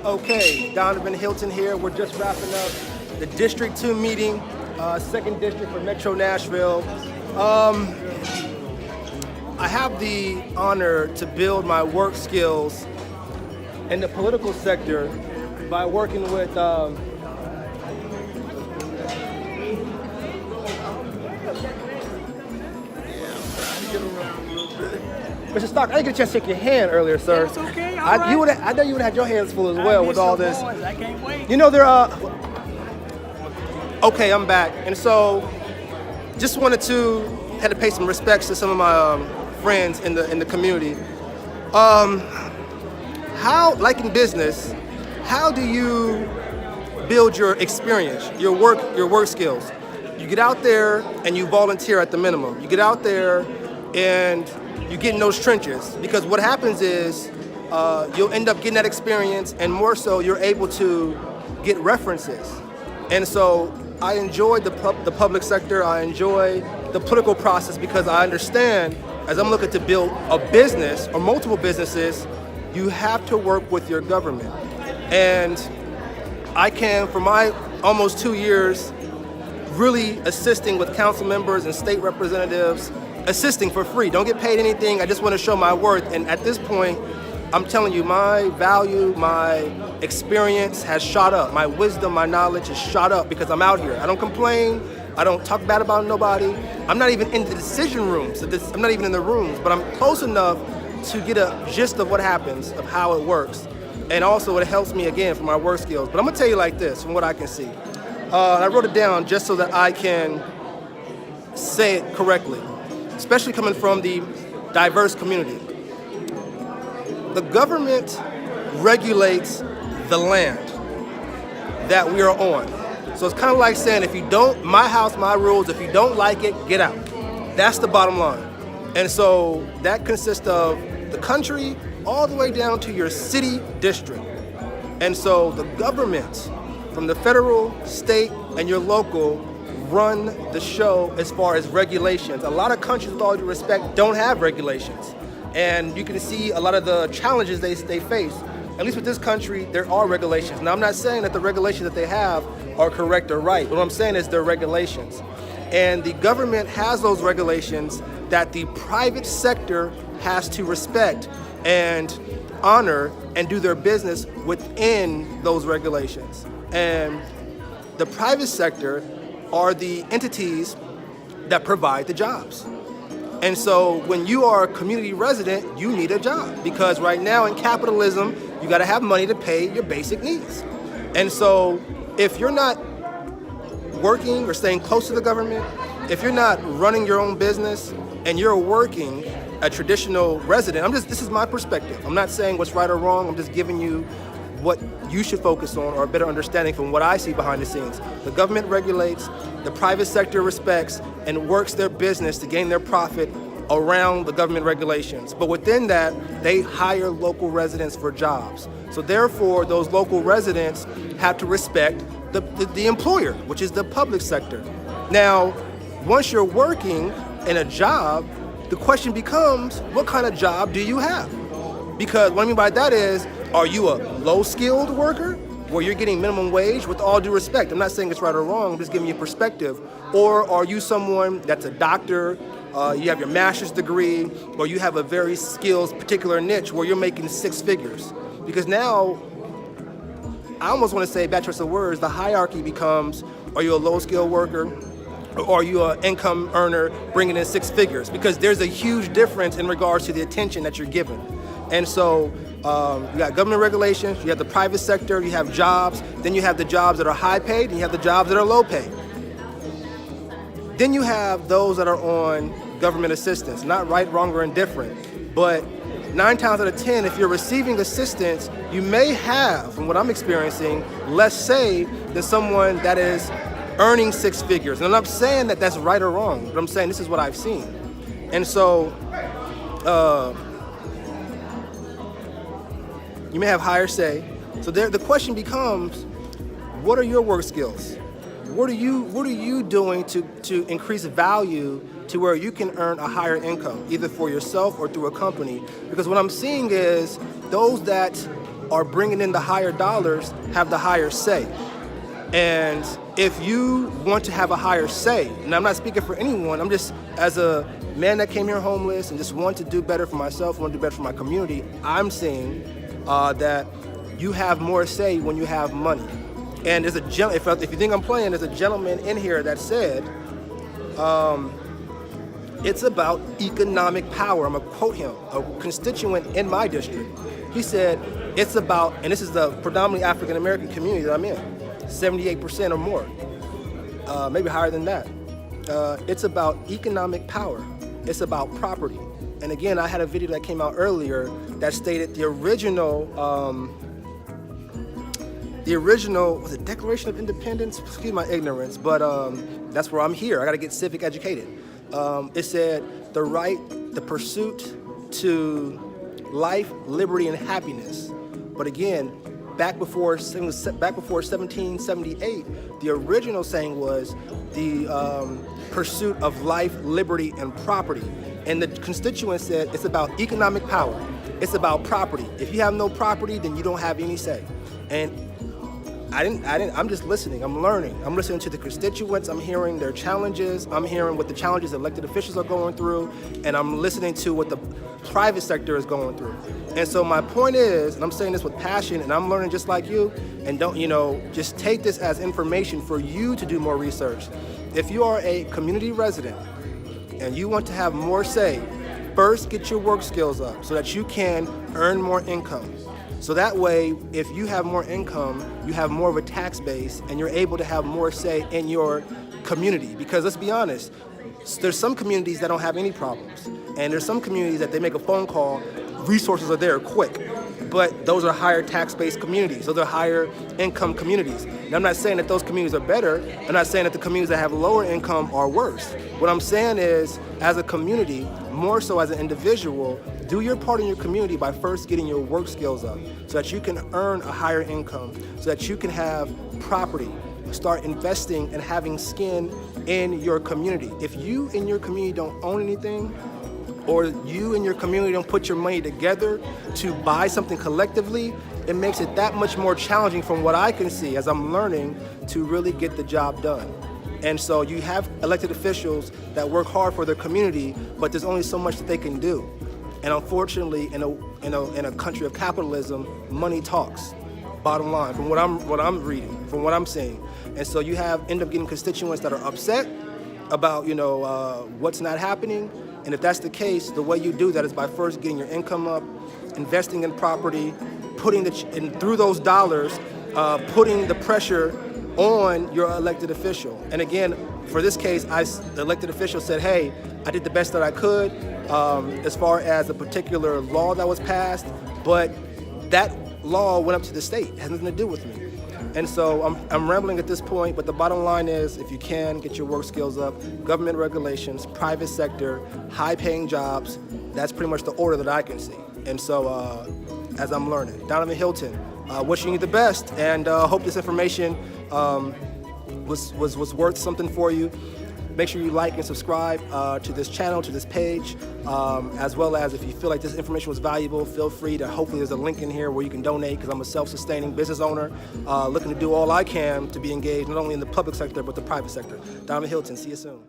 Okay, Danavan Hylton here. We're just wrapping up the District 2 meeting, 2nd District for Metro Nashville. I have the honor to build my work skills in the political sector by working with Mr. Stock, I didn't get a chance to shake your hand earlier, sir. That's okay, all I right. know you would have had your hands full as well with all this. Boys. I can't wait. You know, okay, I'm back. And so, just had to pay some respects to some of my friends in the community. How, like in business, how do you build your experience, your work skills? You get out there and you volunteer at the minimum. You get out there and you get in those trenches, because what happens is you'll end up getting that experience, and more so you're able to get references. And so I enjoy the public sector. I enjoy the political process because I understand, as I'm looking to build a business or multiple businesses, you have to work with your government. And I can, for my almost 2 years, really assisting with council members and state representatives, assisting for free. Don't get paid anything. I just want to show my worth. And at this point, I'm telling you, my value, my experience has shot up. My wisdom, my knowledge has shot up because I'm out here. I don't complain. I don't talk bad about nobody. I'm not even in the decision rooms. I'm not even in the rooms, but I'm close enough to get a gist of what happens, of how it works. And also it helps me, again, for my work skills. But I'm gonna tell you like this, from what I can see. I wrote it down just so that I can say it correctly, especially coming from the diverse community. The government regulates the land that we are on. So it's kind of like saying, if you don't, my house, my rules, if you don't like it, get out. That's the bottom line. And so that consists of the country all the way down to your city district. And so the government, from the federal, state, and your local, run the show as far as regulations. A lot of countries, with all due respect, don't have regulations. And you can see a lot of the challenges they face. At least with this country, there are regulations. Now, I'm not saying that the regulations that they have are correct or right. What I'm saying is they're regulations. And the government has those regulations that the private sector has to respect and honor and do their business within those regulations. And the private sector are the entities that provide the jobs. And so when you are a community resident, you need a job, because right now in capitalism, you gotta have money to pay your basic needs. And so if you're not working or staying close to the government, if you're not running your own business and you're working a traditional resident, this is my perspective. I'm not saying what's right or wrong, I'm just giving you what you should focus on, or a better understanding from what I see behind the scenes. The government regulates, the private sector respects, and works their business to gain their profit around the government regulations. But within that, they hire local residents for jobs. So therefore, those local residents have to respect the employer, which is the public sector. Now, once you're working in a job, the question becomes, what kind of job do you have? Because what I mean by that is, are you a low-skilled worker where you're getting minimum wage? With all due respect, I'm not saying it's right or wrong, I'm just giving you perspective. Or are you someone that's a doctor, you have your master's degree, or you have a very skilled particular niche where you're making 6 figures? Because now, I almost want to say, bad choice of words, the hierarchy becomes, are you a low-skilled worker? Or are you an income earner bringing in 6 figures? Because there's a huge difference in regards to the attention that you're given. And so you got government regulations, you have the private sector, you have jobs, then you have the jobs that are high paid, and you have the jobs that are low paid. Then you have those that are on government assistance, not right, wrong, or indifferent, but 9 times out of 10, if you're receiving assistance, you may have, from what I'm experiencing, less say than someone that is earning 6 figures. And I'm not saying that that's right or wrong, but I'm saying this is what I've seen. And so, you may have higher say. So the question becomes, what are your work skills? What are you doing to increase value to where you can earn a higher income, either for yourself or through a company? Because what I'm seeing is those that are bringing in the higher dollars have the higher say. And if you want to have a higher say, and I'm not speaking for anyone, I'm just, as a man that came here homeless and just want to do better for myself, want to do better for my community, I'm saying that you have more say when you have money. And there's if you think I'm playing, there's a gentleman in here that said, it's about economic power. I'm gonna quote him, a constituent in my district. He said, it's about, and this is the predominantly African American community that I'm in, 78% or more, maybe higher than that. It's about economic power. It's about property. And again, I had a video that came out earlier that stated the original, was it Declaration of Independence? Excuse my ignorance, but that's where I'm here. I gotta get civic educated. It said the pursuit to life, liberty, and happiness. But again, back before 1778, the original saying was the pursuit of life, liberty, and property. And the Constituents said it's about economic power. It's about property. If you have no property, then you don't have any say. And I'm just listening, I'm learning. I'm listening to the constituents, I'm hearing their challenges, I'm hearing what the challenges elected officials are going through, and I'm listening to what the private sector is going through. And so my point is, and I'm saying this with passion, and I'm learning just like you, and don't, just take this as information for you to do more research. If you are a community resident and you want to have more say, first get your work skills up so that you can earn more income. So that way, if you have more income, you have more of a tax base and you're able to have more say in your community. Because let's be honest, there's some communities that don't have any problems. And there's some communities that they make a phone call, resources are there quick. But those are higher tax-based communities. Those are higher income communities. And I'm not saying that those communities are better. I'm not saying that the communities that have lower income are worse. What I'm saying is, as a community, more so as an individual, do your part in your community by first getting your work skills up so that you can earn a higher income, so that you can have property, start investing and having skin in your community. If you in your community don't own anything, or you and your community don't put your money together to buy something collectively, it makes it that much more challenging from what I can see as I'm learning to really get the job done. And so you have elected officials that work hard for their community, but there's only so much that they can do. And unfortunately, in a country of capitalism, money talks. Bottom line, from what I'm reading, from what I'm seeing. And so you end up getting constituents that are upset about what's not happening. And if that's the case, the way you do that is by first getting your income up, investing in property, and through those dollars, putting the pressure on your elected official. And again, for this case, the elected official said, hey, I did the best that I could as far as a particular law that was passed, but that law went up to the state. It has nothing to do with me. And so I'm rambling at this point, but the bottom line is, if you can, get your work skills up, government regulations, private sector, high-paying jobs, that's pretty much the order that I can see. And so as I'm learning, Danavan Hylton, wishing you the best, and hope this information was worth something for you. Make sure you like and subscribe to this channel, to this page, as well as if you feel like this information was valuable, feel free to, hopefully there's a link in here where you can donate, because I'm a self-sustaining business owner looking to do all I can to be engaged not only in the public sector but the private sector. Danavan Hylton, see you soon.